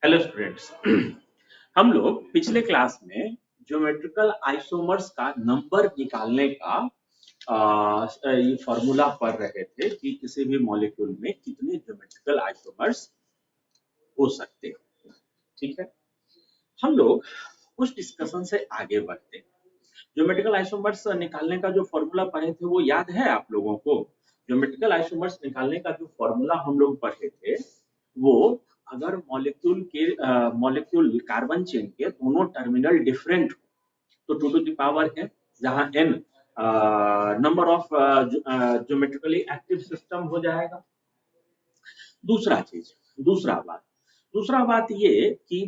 Hello students. हम लोग पिछले क्लास में ज्योमेट्रिकल आइसोमर्स का नंबर निकालने का ये फॉर्मूला पढ़ रहे थे कि किसी भी मॉलिक्यूल में कितने ज्योमेट्रिकल आइसोमर्स हो सकते हैं। ठीक है, हम लोग उस डिस्कशन से आगे बढ़ते हैं। ज्योमेट्रिकल आइसोमर्स निकालने का जो फॉर्मूला पढ़े थे वो याद है आप लोगों को? ज्योमेट्रिकल आइसोमर्स निकालने का जो फॉर्मूला हम लोग पढ़े थे वो, अगर मॉलिक्यूल कार्बन चेन के दोनों टर्मिनल डिफरेंट हो तो 2 टू द पावर n, जहां n number of geometrically active system हो जाएगा। दूसरा चीज, दूसरा बात ये कि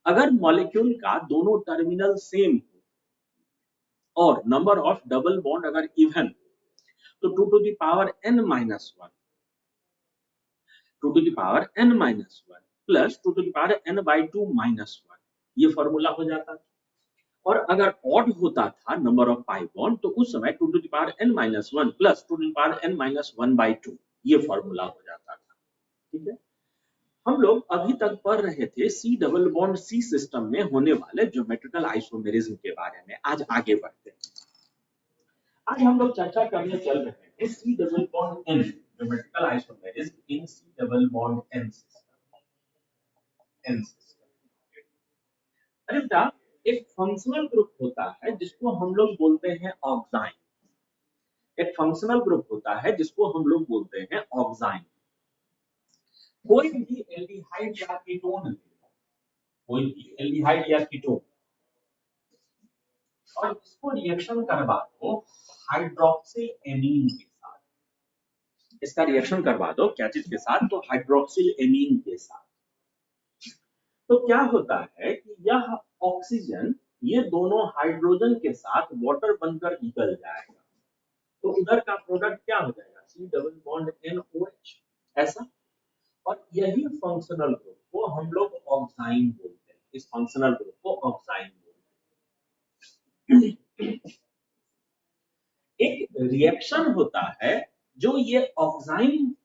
अगर मॉलिक्यूल का दोनों टर्मिनल सेम और नंबर ऑफ डबल बॉन्ड अगर इवन तो 2 to the power n minus one, 2 to the power n minus one plus 2 to the power n by two minus one, ये फॉर्मूला हो जाता था। और अगर ऑड होता था नंबर ऑफ पाई बॉन्ड तो उस समय 2 to the power n minus one plus 2 to the power n minus one by two, ये फॉर्मूला हो जाता था। ठीक है, हम लोग अभी तक पढ़ रहे थे C double bond C system में होने वाले ज्योमेट्रिकल आइसोमेरिज्म के बारे में। आज आगे बढ़ते हैं। आज हम लोग चर्चा करने चल रहे हैं C double bond N geometrical isomerism in C double bond N system. अरे बेटा, एक फंक्शनल ग्रुप होता है जिसको हम लोग बोलते हैं ऑक्साइन। एक फंक्शनल ग्रुप होता है जिसको हम लोग बोलते हैं ऑक्साइन। कोई भी एल्डिहाइड या कीटोन, कोई भी एल्डिहाइड या कीटोन, और इसको रिएक्शन करवा दो हाइड्रोक्सिल एमीन के साथ। इसका रिएक्शन करवा दो क्या चीज के साथ? तो हाइड्रोक्सिल एमीन के साथ। तो क्या होता है कि यह ऑक्सीजन ये दोनों हाइड्रोजन के साथ वाटर बनकर निकल जाएगा, तो उधर का प्रोडक्ट क्या हो जाएगा? सी डबल बॉन्ड NOH, ऐसा। और यही फंक्शनल ग्रुप को हम लोग ऑक्साइन बोलते हैं। इस फंक्शनल ग्रुप को ऑक्साइन बोलते हैं। एक रिएक्शन होता है जो ये ऑक्साइन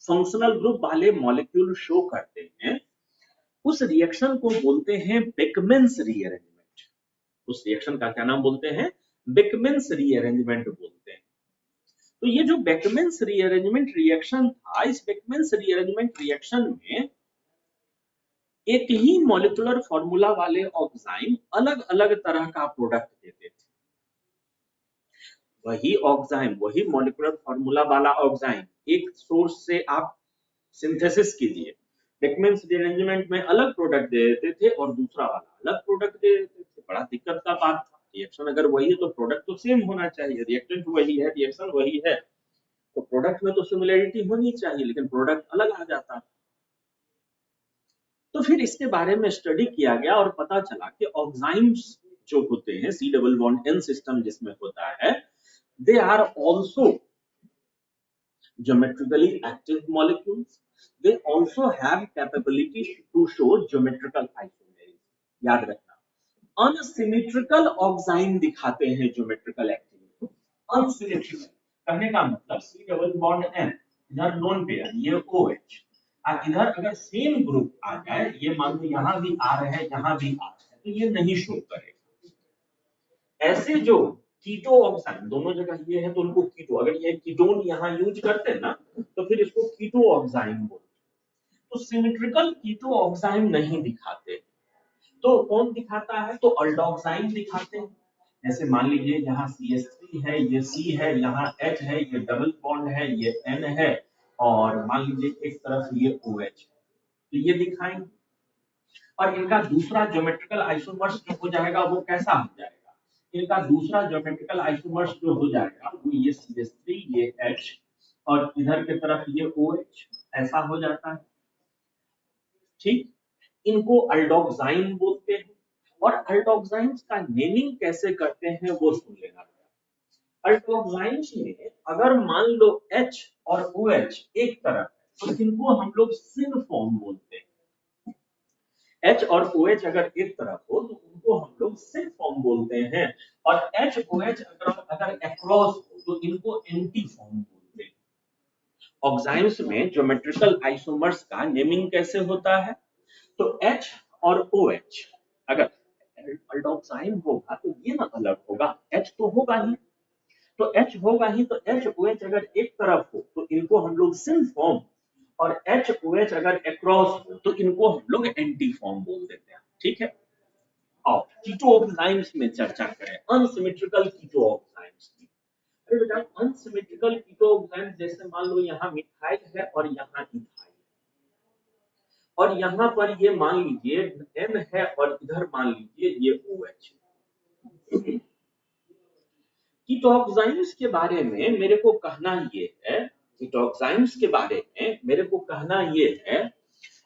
फंक्शनल ग्रुप वाले मॉलिक्यूल शो करते हैं, उस रिएक्शन को बोलते हैं बेकमेंस रीअरेंजमेंट। उस रिएक्शन का क्या नाम बोलते हैं? बेकमेंस रीअरेंजमेंट बोलते हैं। तो ये जो बेकमेंस रीअरेंजमेंट रिएक्शन था, इस बेकमेंस रीअरेंजमेंट रिएक्शन में एक ही मॉलिक्यूलर फॉर्मूला वाले ऑक्साइन अलग अलग तरह का प्रोडक्ट देते थे। वही ऑक्साइन, वही मॉलिक्यूलर फॉर्मूला वाला ऑक्साइन एक सोर्स से आप सिंथेसिस कीजिए, बेकमेंस रीअरेंजमेंट में अलग प्रोडक्ट दे देते थे और दूसरा वाला अलग प्रोडक्ट दे देते थे। बड़ा दिक्कत का बात था। रिएक्शन अगर वही है तो प्रोडक्ट तो सेम होना चाहिए। रिएक्टेंट वही है, रिएक्शन वही है, तो प्रोडक्ट में तो सिमिलरिटी होनी चाहिए, लेकिन प्रोडक्ट अलग आ जाता है। तो फिर इसके बारे में स्टडी किया गया और पता चला कि ऑक्साइन्स जो होते हैं C double bond N system जिसमें होता है, they are also geometrically active molecules. They also have capability to show geometrical isomerism. याद रखना, अनसिमेट्रिकल ऑक्साइन दिखाते हैं ज्योमेट्रिकल एक्टिविटी। अनसिमेट्रिकल कहने का मतलब सी डबल बॉन्ड एन, इधर लोन पेयर ये OH, और इधर अगर सेम ग्रुप आ जाए, ये मान लो यहाँ भी आ रहे हैं यहाँ भी आ रहे हैं, तो ये नहीं शो करेगा। ऐसे जो कीटो ऑक्साइन दोनों जगह ये है तो उनको कीटो, अगर ये कीटोन यहाँ यूज करते हैं ना तो फिर इसको कीटो ऑक्साइन बोलते। तो सिमेट्रिकल कीटो ऑक्साइन नहीं दिखाते, तो कौन दिखाता है? तो अल्डोक्साइन दिखाते हैं। जैसे मान लीजिए यहाँ CH3 है, ये C है, यहाँ H है, ये डबल बॉन्ड है, ये N है, और मान लीजिए एक तरफ ये OH है, तो ये दिखाएंगे। और इनका दूसरा ज्योमेट्रिकल आइसोमर्स जो हो जाएगा वो कैसा हो जाएगा? इनका दूसरा ज्योमेट्रिकल आइसोमर्स जो हो जाएगा वो ये CH3, ये H, और इधर की तरफ ये OH, ऐसा हो जाता है। ठीक, इनको अल्डोक्साइन बोलते हैं। और अल्डोक्साइंस का नेमिंग कैसे करते हैं वो सुन लेना। अल्डोक्साइंस में अगर मान लो H और OH एक तरफ तो इनको हम लोग सिन फॉर्म बोलते हैं। H और OH अगर एक तरफ हो तो उनको हम लोग सिन फॉर्म बोलते हैं, और HOH अगर अक्रॉस हो तो इनको एंटी फॉर्म बोलते हैं। ऑक्साइम्स में ज्योमेट्रिकल आइसोमर्स का नेमिंग कैसे होता है? तो H और OH, अगर अल्डोक्साइन होगा तो ये ना अलग होगा, H तो होगा ही, तो H होगा ही, तो HOH अगर एक तरफ हो तो इनको हम लोग सिन फॉर्म, और HOH अगर अक्रॉस हो तो इनको हम लोग एंटी फॉर्म बोल देते हैं। ठीक है, और कीटो ऑक्साइम्स में चर्चा करें, अनसिमेट्रिकल कीटो ऑक्साइम्स की। अरे बेटा, अनसिमेट्रिकल कीटो ऑक्साइम्स जैसे मान लो यहाँ मिथाइल है और यहाँ इथाइल, और यहाँ पर ये मान लीजिए N है और इधर मान लीजिए ये OH। कीटोक्साइम्स के बारे में मेरे को कहना ये है, कीटोक्साइम्स के बारे में मेरे को कहना ये है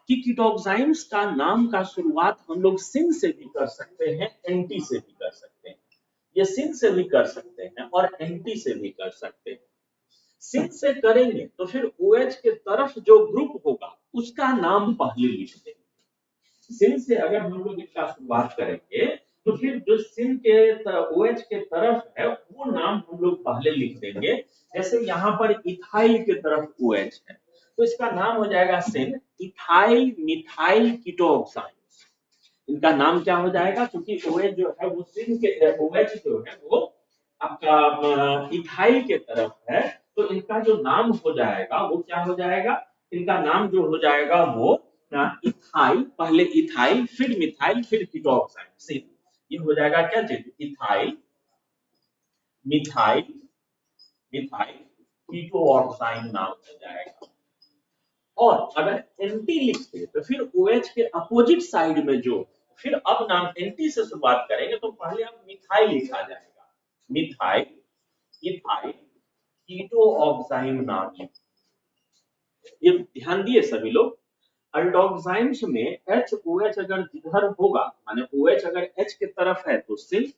कि कीटोक्साइम्स का नाम का शुरुआत हम लोग सिन से भी कर सकते हैं, एंटी से भी कर सकते हैं। ये सिन से भी कर सकते हैं और एंटी से भी कर सकते हैं। सिन से करेंगे तो फिर OH के तरफ जो ग्रुप होगा उसका नाम पहले लिख देंगे। सिन से अगर हम लोग इसका शुरुआत करेंगे तो फिर जो सिन के OH के तरफ है वो नाम हम लोग पहले लिख देंगे। जैसे यहाँ पर इथाइल के तरफ OH है तो इसका नाम हो जाएगा सिन इथाइल मिथाइल कीटोक्साइम्स। इनका नाम क्या हो जाएगा, क्योंकि OH जो है वो सिन के OH जो है वो आपका इथाइल के तरफ है, तो इनका जो नाम हो जाएगा वो क्या हो जाएगा, इनका नाम जो हो जाएगा वो इथाइल, पहले इथाइल फिर मिथाइल फिर कीटोक्साइड, ये हो जाएगा क्या चीज, इथाइल मिथाइल मिथाइल कीटोक्साइड नाम हो जाएगा। और अगर एंटी लिखते तो फिर OH के अपोजिट साइड में जो, फिर अब नाम एंटी से शुरुआत करेंगे तो पहले अब मिथाइल लिखा जाएगा, मिथाइल इथाइल कीटोक्साइड नाम। ये ध्यान दिए सभी लोग, अल्डोक्साइम्स में HOH अगर जिधर होगा, माने OH अगर H के तरफ है तो सिन,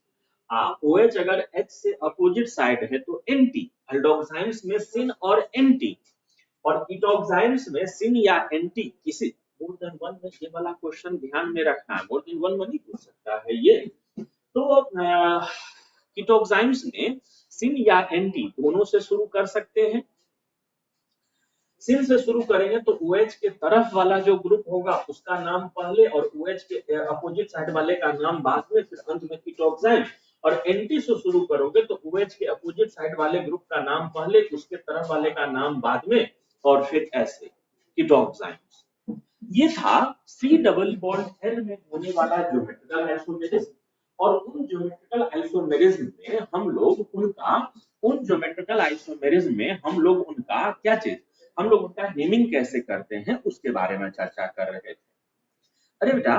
OH अगर H से अपोजिट साइड है तो एंटी। अल्डोक्साइम्स में सिन और एंटी, और कीटोक्साइम्स में सिन या एंटी किसी मोर देन वन में, ये वाला क्वेश्चन ध्यान में रखना है, मोर देन वन में नहीं पूछ सकता है ये। तो कीटोक्साइम्स में सिन या एंटी दोनों से शुरू कर सकते हैं। सिन से शुरू करेंगे तो OH के तरफ वाला जो ग्रुप होगा उसका नाम पहले, और OH के अपोजिट साइड वाले का नाम बाद में, फिर अंत में कीटोक्साइड। और एंटी से शुरू करोगे तो OH के अपोजिट साइड वाले ग्रुप का नाम पहले, उसके तरफ वाले का नाम बाद में, और फिर ऐसे कीटोक्साइड। ये था C डबल बॉन्ड N में होने वाला ज्योमेट्रिकल आइसोमेरिज्म। और उन ज्योमेट्रिकल आइसोमेरिज्म में हम लोग उनका, उन ज्योमेट्रिकल आइसोमेरिज्म में हम लोग उनका क्या चीज, हम लोग उनका नेमिंग कैसे करते हैं उसके बारे में चर्चा कर रहे थे। अरे बेटा,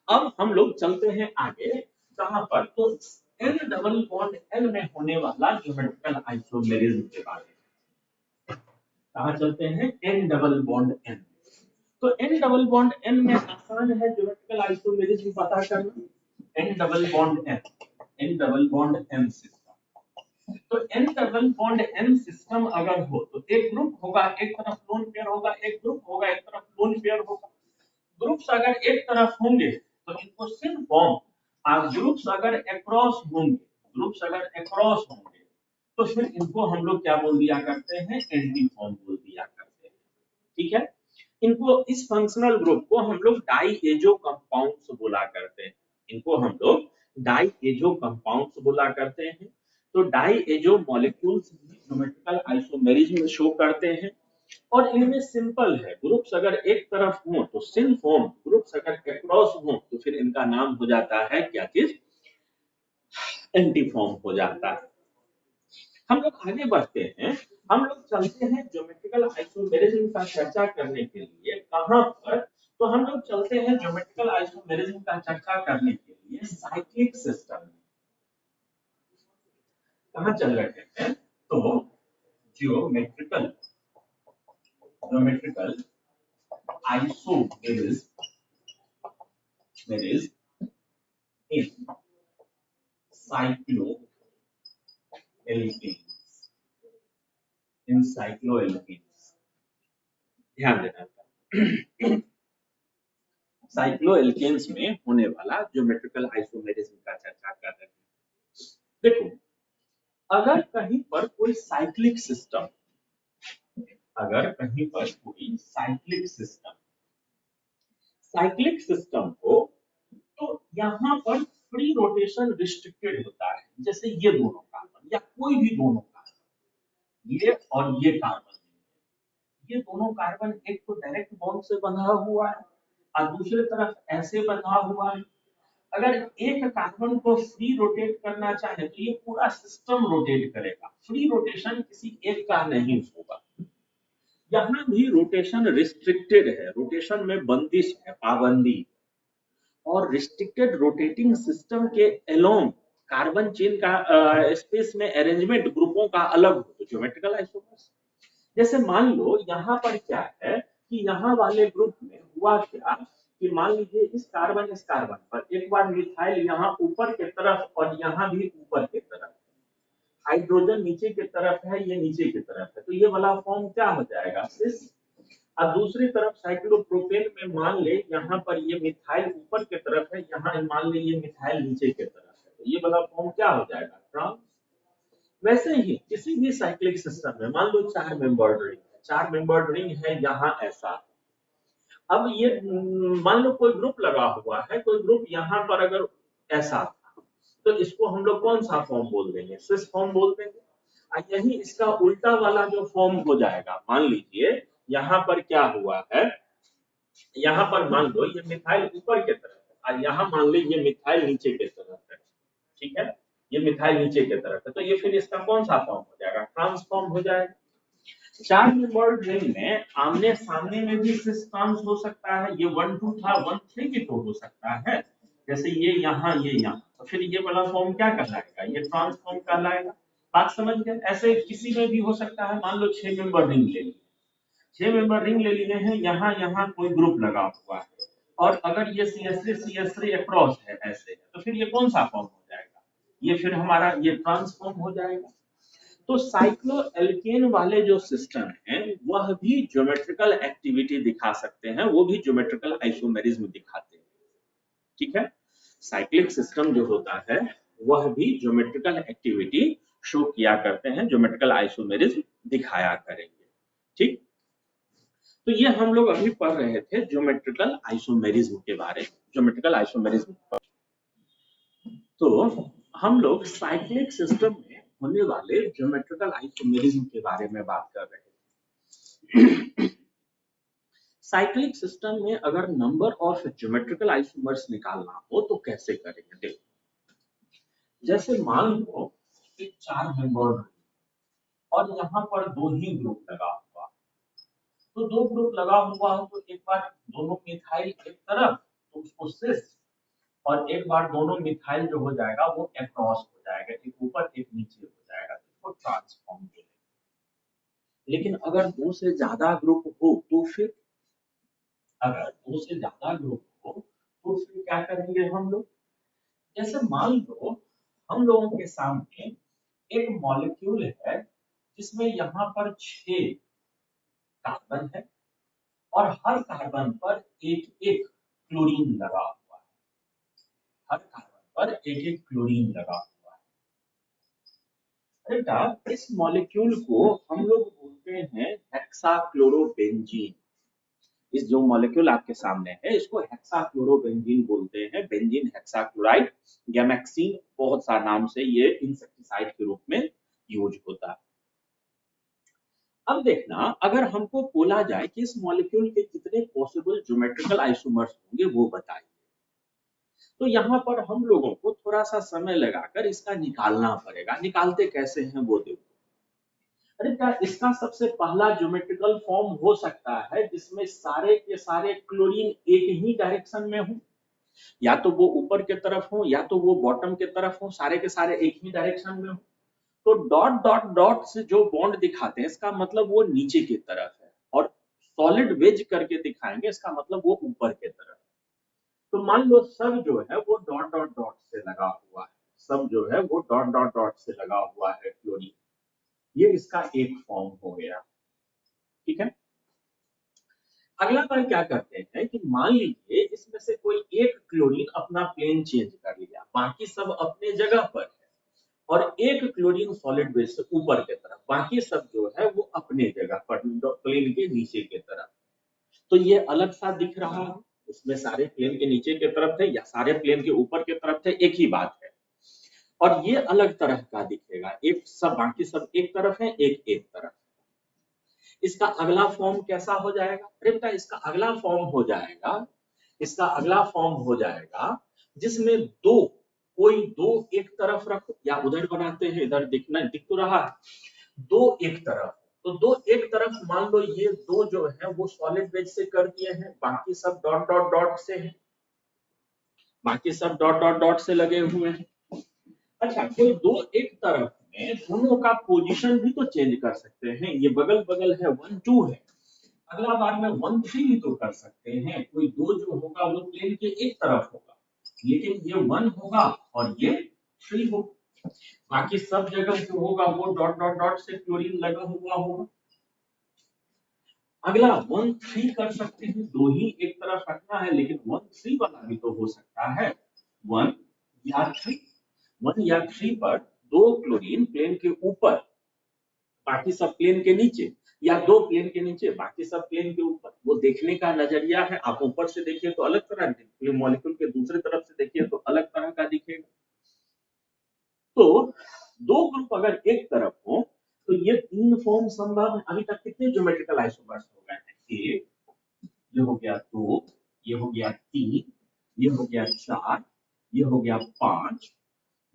अब हम लोग चलते हैं आगे, कहां पर, तो N डबल बॉन्ड N में होने वाला ज्योमेट्रिकल आइसोमेरिज्म के बारे में। कहां चलते हैं, N डबल बॉन्ड N। तो N डबल बॉन्ड N में आसान है ज्योमेट्रिकल आइसोमेरिज्म पता करना। N double bond N, N double bond N system. तो N double bond N system अगर हो तो एक ग्रुप होगा, एक तरफ लोन पेयर होगा, एक ग्रुप होगा, एक तरफ लोन पेयर होगा। ग्रुप्स अगर एक तरफ होंगे तो इनको सिन फॉर्म, और ग्रुप्स अगर अक्रॉस होंगे, ग्रुप्स अगर अक्रॉस होंगे तो फिर इनको हम लोग क्या बोल दिया करते हैं, एंटी फॉर्म बोल दिया करते हैं। ठीक है, इनको, इस फंक्शनल ग्रुप को हम लोग डाई एजो कंपाउंड्स बोला करते हैं, इनको हम लोग डाई एजो कंपाउंड्स बोला करते हैं। तो diazo molecules geometrical isomerism show करते हैं, और इनमें सिंपल है, ग्रुप्स अगर एक तरफ हो तो सिन फॉर्म, ग्रुप्स अगर अक्रॉस हो तो फिर इनका नाम हो जाता है क्या चीज, एंटी फॉर्म हो जाता है। हम लोग आगे बढ़ते हैं, हम लोग चलते हैं ज्योमेट्रिकल आइसोमेरिज्म का चर्चा करने के लिए, कहां पर, तो हम लोग चलते हैं ज्योमेट्रिकल आइसोमेरिज्म का चर्चा करने के लिए साइक्लिक सिस्टम में। कहां चल रहे हैं, तो ज्योमेट्रिकल ज्योमेट्रिकल आइसोमेरिज्म इन साइक्लोएल्केन्स, इन साइक्लोएल्केन्स, ध्यान देना। साइक्लोएल्केन्स में होने वाला ज्योमेट्रिकल आइसोमेरिज्म का चर्चा कर रहे हैं। देखो, अगर कहीं पर कोई साइक्लिक सिस्टम, अगर कहीं पर कोई साइक्लिक सिस्टम हो तो यहाँ पर फ्री रोटेशन रिस्ट्रिक्टेड होता है। जैसे ये दोनों कार्बन या कोई भी दोनों कार्बन, ये और ये कार्बन, ये दोनों कार्बन एक तो डायरेक्ट बॉन्ड से बंधा हुआ है और दूसरी तरफ ऐसे बंधा हुआ है। अगर एक कार्बन को फ्री रोटेट करना चाहे तो ये पूरा सिस्टम रोटेट करेगा, फ्री रोटेशन किसी एक का नहीं होगा। यहाँ भी रोटेशन रिस्ट्रिक्टेड है, रोटेशन में बंदिश है, पाबंदी। और रिस्ट्रिक्टेड रोटेटिंग सिस्टम के अलोंग कार्बन चेन का स्पेस में अरेंजमेंट ग्रुपों का अलग हो तो ज्योमेट्रिकल आइसोमर्स। जैसे मान लो यहाँ पर क्या है कि यहाँ वाले ग्रुप में हुआ क्या कि मान लीजिए इस कार्बन पर एक बार मिथाइल यहाँ ऊपर की तरफ और यहाँ भी ऊपर की तरफ, हाइड्रोजन नीचे की तरफ है, ये नीचे की तरफ है, तो ये वाला फॉर्म क्या हो जाएगा, सिस। और दूसरी तरफ साइक्लोप्रोपेन में मान ले यहाँ पर ये मिथाइल ऊपर की तरफ है, यहाँ मान ले ये मिथाइल नीचे की तरफ है, तो ये वाला फॉर्म क्या हो जाएगा, ट्रांस। वैसे ही किसी भी साइक्लिक सिस्टम में मान लो 4 मेंबर्ड रिंग है, 4 मेंबर्ड रिंग है, यहाँ ऐसा। अब ये मान लो कोई ग्रुप लगा हुआ है, कोई ग्रुप यहाँ पर अगर ऐसा था तो इसको हम लोग कौन सा फॉर्म बोल देंगे, सिस फॉर्म बोल देंगे। यही इसका उल्टा वाला जो फॉर्म हो जाएगा, मान लीजिए यहाँ पर क्या हुआ है, यहाँ पर मान लो ये मिथाइल ऊपर की तरफ है और यहाँ मान लो ये मिथाइल नीचे की तरफ है, ठीक है, ये मिथाइल नीचे की तरफ है, तो ये फिर इसका कौन सा फॉर्म हो जाएगा, ट्रांसफॉर्म हो जाएगा। 4 मेंबर्ड रिंग में आमने सामने में भी सिस ट्रांस हो सकता है, ये 1 2 था 1 3 भी तो हो सकता है, जैसे ये यहाँ ये यहाँ, तो फिर ये वाला फॉर्म क्या कहलाएगा, ये ट्रांसफॉर्म कहलाएगा। बात समझ गए। ऐसे किसी में भी हो सकता है, मान लो 6 मेंबर रिंग ले लिए, 6 मेंबर रिंग ले लिए हैं, यहाँ यहाँ कोई ग्रुप लगा हुआ है और अगर ये CH3 अक्रॉस है ऐसे है, तो फिर ये कौन सा फॉर्म हो जाएगा, ये फिर हमारा ये ट्रांसफॉर्म हो जाएगा। तो साइक्लोएल्केन वाले जो सिस्टम हैं वह भी ज्योमेट्रिकल एक्टिविटी दिखा सकते हैं, वो भी ज्योमेट्रिकल आइसोमेरिज्म दिखाते हैं, ठीक है। साइक्लिक सिस्टम जो होता है वह भी ज्योमेट्रिकल एक्टिविटी शो किया करते हैं, ज्योमेट्रिकल आइसोमेरिज्म दिखाया करेंगे, ठीक। तो ये हम लोग अभी पढ़ रहे थे ज्योमेट्रिकल आइसोमेरिज्म के बारे में, ज्योमेट्रिकल आइसोमेरिज्म। तो हम लोग साइक्लिक सिस्टम में होने वाले ज्योमेट्रिकल आइसोमेरिज्म के बारे में बात कर रहे हैं। साइक्लिक सिस्टम में अगर नंबर ऑफ ज्योमेट्रिकल आइसोमर्स निकालना हो तो कैसे करेंगे, देखो। जैसे मान लो कि 4 मेंबर और यहाँ पर 2 ही ग्रुप लगा हुआ, तो 2 ग्रुप लगा हुआ हो तो एक बार दोनों मिथाइल एक तरफ तो उसको सिस, और एक बार दोनों मिथाइल जो हो जाएगा वो अक्रॉस हो जाएगा, एक ऊपर एक नीचे हो जाएगा, तो ट्रांसफॉर्म हो जाएगा। लेकिन अगर 2 से ज्यादा ग्रुप हो तो फिर, अगर 2 से ज्यादा ग्रुप हो तो फिर क्या करेंगे हम लोग, जैसे मान लो हम लोगों के सामने एक मॉलिक्यूल है जिसमें यहाँ पर 6 कार्बन है और हर कार्बन पर एक एक क्लोरीन लगा हुआ है, हर कार्बन पर एक एक क्लोरीन लगा हुआ है। बेटा इस मॉलिक्यूल को हम लोग बोलते हैं हेक्साक्लोरोबेंजीन। इस जो मॉलिक्यूल आपके सामने है इसको हेक्साक्लोरोबेंजीन बोलते हैं, बेंजीन हेक्साक्लोराइड, गैमेक्सीन, बहुत सा नाम से ये इंसेक्टिसाइड के रूप में यूज होता है। अब देखना, अगर हमको बोला जाए कि इस मॉलिक्यूल के कितने पॉसिबल ज्योमेट्रिकल आइसोमर्स होंगे वो बताइए, तो यहाँ पर हम लोगों को थोड़ा सा समय लगाकर इसका निकालना पड़ेगा। निकालते कैसे हैं वो देखो। अरे क्या इसका सबसे पहला ज्योमेट्रिकल फॉर्म हो सकता है जिसमें सारे के सारे क्लोरीन एक ही डायरेक्शन में हो, या तो वो ऊपर के तरफ हो या तो वो बॉटम के तरफ हो, सारे के सारे एक ही डायरेक्शन में हो। तो डॉट डॉट डॉट से जो बॉन्ड दिखाते हैं इसका मतलब वो नीचे की तरफ है, और सॉलिड वेज करके दिखाएंगे इसका मतलब वो ऊपर की तरफ है। तो मान लो सब जो है वो डॉट डॉट डॉट से लगा हुआ है, सब जो है वो डॉट डॉट डॉट से लगा हुआ है क्लोरीन, ये इसका एक फॉर्म हो गया, ठीक है। अगला बार क्या करते हैं कि मान लीजिए इसमें से कोई एक क्लोरीन अपना प्लेन चेंज कर लिया, बाकी सब अपने जगह पर है, और एक क्लोरीन सॉलिड बेस से ऊपर की तरफ, बाकी सब जो है वो अपने जगह पर प्लेन के नीचे की तरफ। तो ये अलग सा दिख रहा है, इसमें सारे प्लेन के नीचे की तरफ थे या सारे प्लेन के ऊपर की तरफ थे, एक ही बात है। और ये अलग तरह का दिखेगा, एक सब बाकी सब एक तरफ है, एक एक तरफ। इसका अगला फॉर्म कैसा हो जाएगा? अरे बेटा इसका अगला फॉर्म हो जाएगा, इसका अगला फॉर्म हो जाएगा जिसमें दो, कोई दो एक तरफ रखो, या उधर बनाते हैं, इधर दिखना दिख तो रहा है, दो एक तरफ। तो दो एक तरफ मान लो ये दो जो है वो सॉलिड वेज से कर दिए हैं, बाकी सब डॉट डॉट डॉट से है, बाकी सब डॉट डॉट डॉट से लगे हुए हैं। अच्छा, कोई दो एक तरफ में दोनों का पोजीशन भी तो चेंज कर सकते हैं, ये बगल बगल है, 1 2 है, अगला बार में 1 3 भी तो कर सकते हैं। कोई दो जो होगा वो प्लेन के एक तरफ होगा, लेकिन ये 1 होगा और ये 3 होगा, बाकी सब जगह जो होगा वो डॉट डॉट डॉट से क्लोरीन लगा हुआ होगा। अगला 1 3 कर सकते हैं, दो ही एक तरफ रखना है, लेकिन 1 3 वाला भी तो हो सकता है, 1 या 3, 1 या 3 पर दो क्लोरीन प्लेन के ऊपर, बाकी सब प्लेन के नीचे, या दो प्लेन के नीचे बाकी सब प्लेन के ऊपर। वो देखने का नजरिया है, आप ऊपर से देखिए तो अलग तरह दिखेगा, मॉलिक्यूल के दूसरी तरफ से देखिए तो अलग तरह का दिखेगा। तो दो ग्रुप अगर एक तरफ हो तो ये तीन फॉर्म संभव है। अभी तक कितने ज्योमेट्रिकल आइसोमर्स हो गए हैं? एक, ये हो गया दो, ये हो गया तीन, ये हो गया चार, ये हो गया पांच।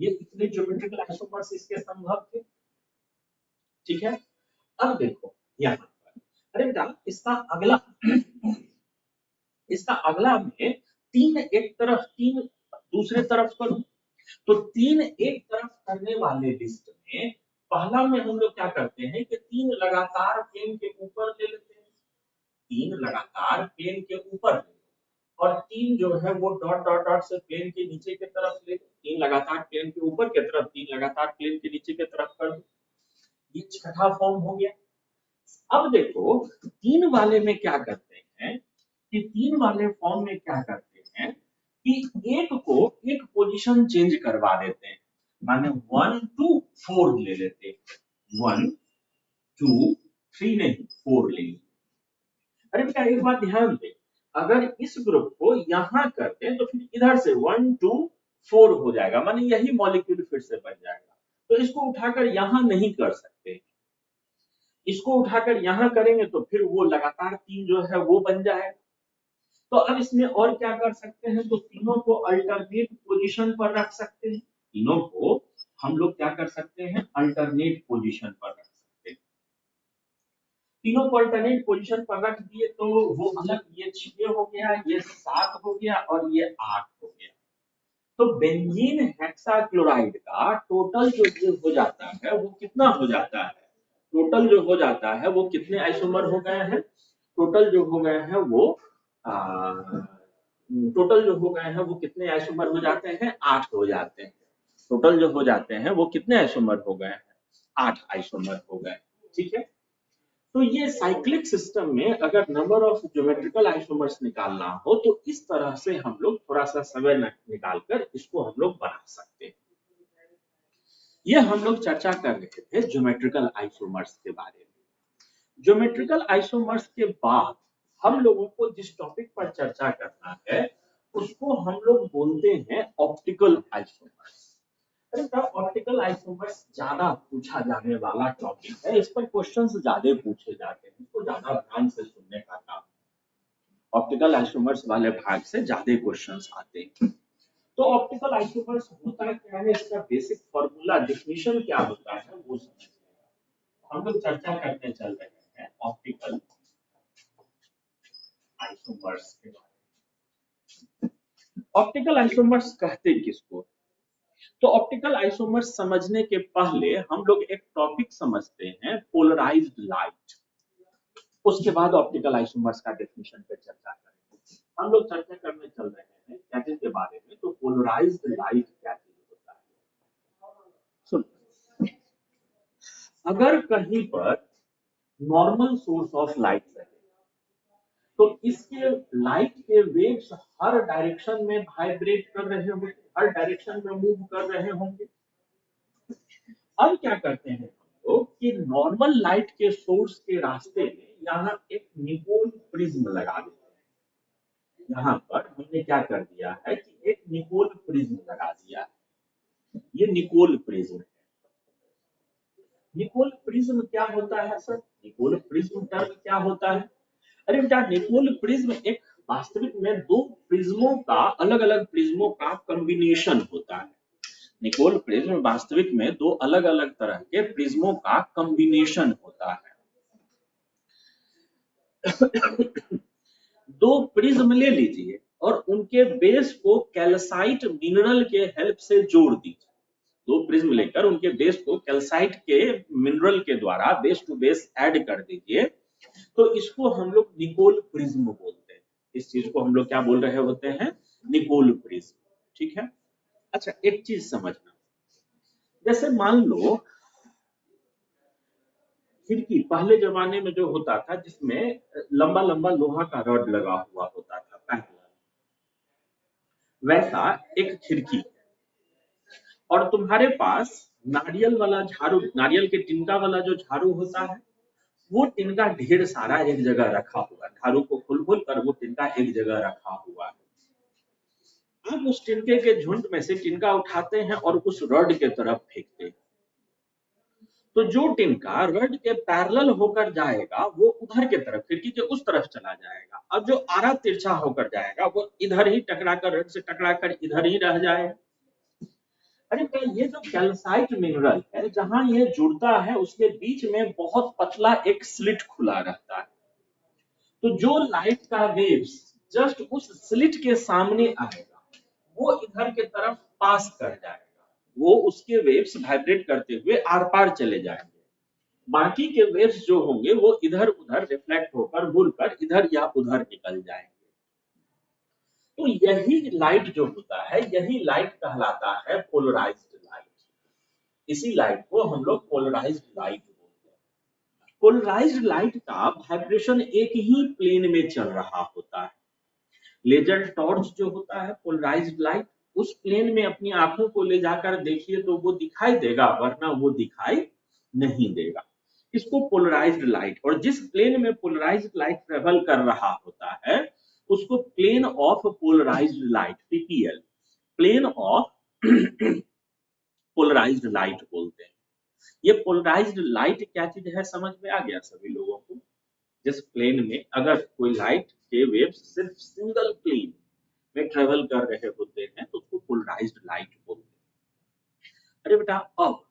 ये कितने ज्योमेट्रिकल आइसोमर्स इसके संभव थे? ठीक है, अब देखो यहाँ पर, अरे बेटा इसका अगला इसका अगला में तीन एक तरफ, तीन दूसरे तरफ करो। तो तीन एक तरफ करने वाले लिस्ट में पहला में हम लोग क्या करते हैं कि तीन लगातार प्लेन के ऊपर ले लेते हैं, तीन लगातार प्लेन के ऊपर ले, और तीन जो है वो डॉट डॉट डॉट से प्लेन के नीचे की तरफ ले, तीन लगातार प्लेन के ऊपर की तरफ, तीन लगातार प्लेन के नीचे की तरफ कर दो। ये छठा फॉर्म हो गया। अब देखो तीन वाले में क्या करते हैं कि तीन वाले फॉर्म में क्या करते हैं कि एक को एक पोजीशन चेंज करवा देते हैं, माने 1 2 4 ले लेते हैं, 1 2 3 नहीं 4 ले। अरे बेटा एक बात ध्यान दे, अगर इस ग्रुप को यहां करते हैं तो फिर इधर से 1 2 4 हो जाएगा, माने यही मॉलिक्यूल फिर से बन जाएगा। तो इसको उठाकर यहां नहीं कर सकते, इसको उठाकर यहां करेंगे तो फिर वो लगातार तीन जो है वो बन जाएगा। तो अब इसमें और क्या कर सकते हैं, तो तीनों को अल्टरनेट पोजीशन पर रख सकते हैं, तीनों को हम लोग क्या कर सकते हैं, अल्टरनेट पोजीशन पर रख सकते हैं। तीनों को अल्टरनेट पोजीशन पर रख दिए तो वो अलग, ये 6 हो गया, ये 7 हो गया और ये 8 हो गया। तो बेंजीन हेक्साक्लोराइड का टोटल जो ये हो जाता है वो कितना हो जाता है, टोटल जो हो जाता है वो कितने आइसोमर हो गए हैं, टोटल जो हो गए हैं वो टोटल जो हो गए हैं वो कितने आइसोमर हो जाते हैं, 8 हो जाते हैं। टोटल जो हो जाते हैं वो कितने आइसोमर हो गए हैं, 8 आइसोमर हो गए। ठीक है, तो ये साइक्लिक सिस्टम में अगर नंबर ऑफ ज्योमेट्रिकल आइसोमर्स निकालना हो तो इस तरह से हम लोग थोड़ा सा समय निकालकर इसको हम लोग बना सकते हैं। ये हम लोग चर्चा कर रहे थे ज्योमेट्रिकल आइसोमर्स के बारे में। ज्योमेट्रिकल आइसोमर्स के बाद हम लोगों को जिस टॉपिक पर चर्चा करना है उसको हम लोग बोलते हैं ऑप्टिकल आइसोमर्स। ऑप्टिकल आइसोमर्स ज्यादा पूछा जाने वाला टॉपिक है, इस पर क्वेश्चंस ज्यादा पूछे जाते हैं, इसको ज्यादा ध्यान से सुनने का काम। ऑप्टिकल आइसोमर्स वाले भाग से ज्यादा क्वेश्चंस आते हैं। तो ऑप्टिकल आइसोमर्स होता क्या है, इसका बेसिक फॉर्मूला डेफिनेशन क्या होता है वो समझिए। हम लोग चर्चा करने चल रहे हैं ऑप्टिकल आइसोमर्स के बारे में। ऑप्टिकल आइसोमर्स कहते किसको? तो ऑप्टिकल आइसोमर्स समझने के पहले हम लोग एक टॉपिक समझते हैं, पोलराइज्ड लाइट। उसके बाद ऑप्टिकल आइसोमर्स का डेफिनेशन पे चर्चा करेंगे। हम लोग चर्चा करने चल रहे हैं क्या चीज के बारे में, तो पोलराइज्ड लाइट क्या चीज होता है। सुन, अगर कहीं पर नॉर्मल सोर्स ऑफ लाइट है तो इसके लाइट के वेव्स हर डायरेक्शन में वाइब्रेट कर रहे होंगे, हर डायरेक्शन में मूव कर रहे होंगे। अब क्या करते हैं हम लोग कि नॉर्मल लाइट के सोर्स के रास्ते में यहाँ एक निकोल प्रिज्म लगा देते हैं। यहाँ पर हमने क्या कर दिया है कि एक निकोल प्रिज्म लगा दिया है। ये निकोल प्रिज्म है। निकोल प्रिज्म क्या होता है सर? निकोल प्रिज्म टर्म क्या होता है? अरे बेटा, निकोल प्रिज्म एक वास्तविक में दो प्रिज्मों का, अलग अलग प्रिज्मों का कॉम्बिनेशन होता है। निकोल प्रिज्म वास्तविक में दो अलग अलग तरह के प्रिज्मों का कॉम्बिनेशन होता है। दो प्रिज्म ले लीजिए और उनके बेस को कैल्साइट मिनरल के हेल्प से जोड़ दीजिए। दो प्रिज्म लेकर उनके बेस को कैल्साइट के मिनरल के द्वारा बेस टू बेस ऐड कर दीजिए, तो इसको हम लोग निकोल प्रिज्म बोलते हैं। इस चीज को हम लोग क्या बोल रहे होते हैं? Nicol prism. ठीक है। अच्छा, एक चीज समझना, जैसे मान लो खिड़की पहले जमाने में जो होता था, जिसमें लंबा लंबा लोहा का रॉड लगा हुआ होता था पैरेलल, वैसा एक खिड़की, और तुम्हारे पास नारियल वाला झाड़ू, नारियल के तिनका वाला जो झाड़ू होता है, वो तिनका ढेर सारा एक जगह रखा हुआ है। झाड़ू को खोल खोल कर वो तिनका एक जगह रखा हुआ है। आप उस तिनके के झुंड में से तिनका उठाते हैं और उस रॉड के तरफ फेंकते हैं, तो जो तिनका रॉड के पैरेलल होकर जाएगा वो उधर के तरफ, खिड़की के उस तरफ चला जाएगा। अब जो आरा तिरछा होकर जाएगा वो इधर ही टकराकर, रॉड से टकराकर इधर ही रह जाएगा। अरे क्या, ये जो कैल्साइट मिनरल है, जहां ये जुड़ता है उसके बीच में बहुत पतला एक स्लिट खुला रहता है, तो जो लाइट का वेव्स जस्ट उस स्लिट के सामने आएगा वो इधर के तरफ पास कर जाएगा, वो उसके वेव्स वाइब्रेट करते हुए आर पार चले जाएंगे। बाकी के वेव्स जो होंगे वो इधर उधर रिफ्लेक्ट होकर मुड़कर इधर या उधर निकल जाएंगे। तो यही लाइट जो होता है, यही लाइट कहलाता है पोलराइज्ड लाइट। इसी लाइट को हम लोग पोलराइज्ड लाइट बोलते हैं। पोलराइज्ड लाइट का वाइब्रेशन एक ही प्लेन में चल रहा होता है। लेजर टॉर्च जो होता है, पोलराइज्ड लाइट, उस प्लेन में अपनी आंखों को ले जाकर देखिए तो वो दिखाई देगा, वरना वो दिखाई नहीं देगा। इसको पोलराइज्ड लाइट, और जिस प्लेन में पोलराइज्ड लाइट ट्रेवल कर रहा होता है उसको plane of polarised light, PPL, plane of polarised light बोलते हैं। ये पोलराइज्ड लाइट क्या चीज है, समझ में आ गया सभी लोगों को? जिस प्लेन में अगर कोई लाइट के वेव्स सिर्फ सिंगल प्लेन में ट्रेवल कर रहे होते हैं तो उसको पोलराइज्ड लाइट बोलते हैं। अरे बेटा, अब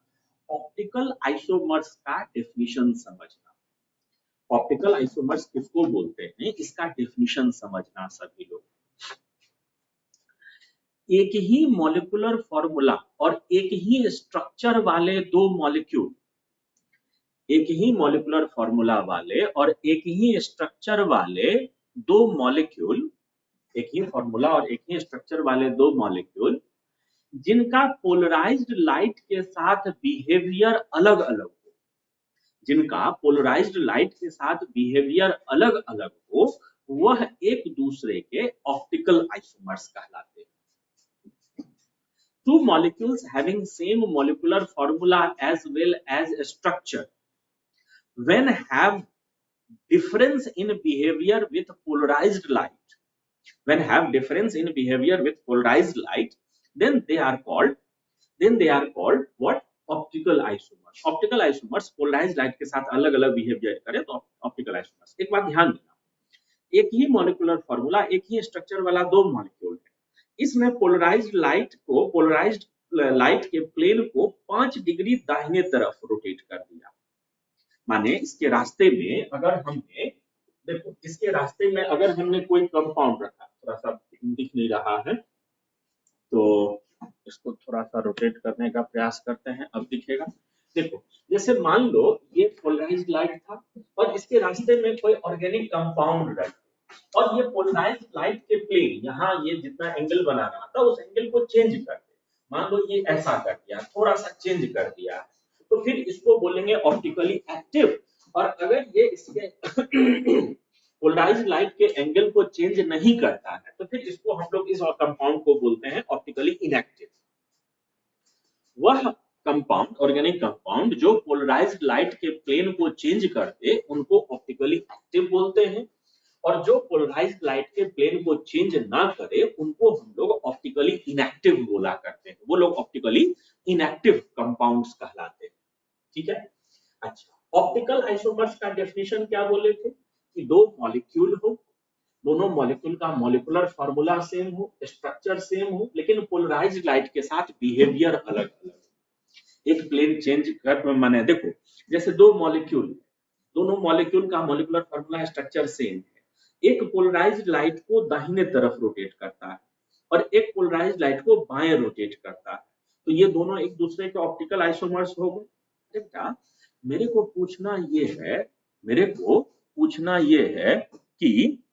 ऑप्टिकल आइसोमर्स का डेफिनेशन समझना। ऑप्टिकल आइसोमर्स किसको बोलते हैं, इसका डेफिनेशन समझना सभी लोग। एक ही मॉलिक्यूलर फॉर्मूला और एक ही स्ट्रक्चर वाले दो मॉलिक्यूल, एक ही मॉलिक्यूलर फॉर्मूला वाले और एक ही स्ट्रक्चर वाले दो मॉलिक्यूल, एक ही फॉर्मूला और एक ही स्ट्रक्चर वाले दो मॉलिक्यूल जिनका पोलराइज्ड लाइट के साथ बिहेवियर अलग अलग हो, जिनका पोलराइज्ड लाइट के साथ बिहेवियर अलग अलग हो, वह एक दूसरे के ऑप्टिकल आइसोमर्स कहलाते हैं। Two molecules having same molecular formula as well as structure, when have difference in behavior with polarized light, when have difference in behavior with polarized light, then they are called what? Optical isomers. Optical isomers polarized light के साथ अलग अलग behaviour करें तो optical isomers. एक बात ध्यान देना, एक ही मॉलिक्यूलर फॉर्मूला, एक ही स्ट्रक्चर वाला दो मॉलिक्यूल है, इसमें पोलराइज्ड लाइट के प्लेन को 5 डिग्री दाहिने तरफ रोटेट कर दिया। माने इसके रास्ते में अगर हमने, देखो इसके रास्ते में अगर हमने कोई कंपाउंड रखा, थोड़ा सा दिख नहीं रहा है तो इसको थोड़ा सा रोटेट करने का प्रयास करते हैं, अब दिखेगा। देखो, जैसे मान लो ये पोलराइज्ड लाइट था और इसके रास्ते में कोई ऑर्गेनिक कंपाउंड रखा, और ये पोलराइज्ड लाइट के प्लेन, यहाँ ये जितना एंगल बना रहा था उस एंगल को चेंज कर दे। मान लो ये ऐसा कर दिया, थोड़ा सा चेंज कर दिया, तो फिर इसको बोलेंगे ऑप्टिकली एक्टिव। और अगर ये इसके पोलराइज्ड लाइट के एंगल को चेंज नहीं करता है तो फिर इसको हम लोग, इस कंपाउंड को बोलते हैं ऑप्टिकली इनएक्टिव। वह कंपाउंड, ऑर्गेनिक कंपाउंड जो पोलराइज्ड लाइट के प्लेन को चेंज कर दे उनको ऑप्टिकली एक्टिव बोलते हैं, और जो पोलराइज्ड लाइट के प्लेन को चेंज ना करे उनको हम लोग ऑप्टिकली इनएक्टिव बोला करते हैं। वो लोग ऑप्टिकली इनएक्टिव कंपाउंड्स कहलाते हैं। ठीक है। अच्छा, ऑप्टिकल आइसोमर्स का डेफिनेशन क्या बोले थे कि दो मॉलिक्यूल हो, दोनों मॉलिक्यूल का मॉलिक्यूलर फार्मूला सेम हो, स्ट्रक्चर सेम हो, लेकिन पोलराइज्ड लाइट के साथ बिहेवियर अलग अलग। एक प्लेन चेंज कर माने देखो, जैसे दो मॉलिक्यूल, दोनों मॉलिक्यूल का मॉलिक्यूलर फार्मूला स्ट्रक्चर सेम है, एक पोलराइज्ड लाइट को दाहिने तरफ रोटेट करता है और एक पोलराइज्ड लाइट को बाएं रोटेट करता है, तो ये दोनों एक दूसरे के ऑप्टिकल आइसोमर्स हो गए। बेटा मेरे को पूछना ये है कि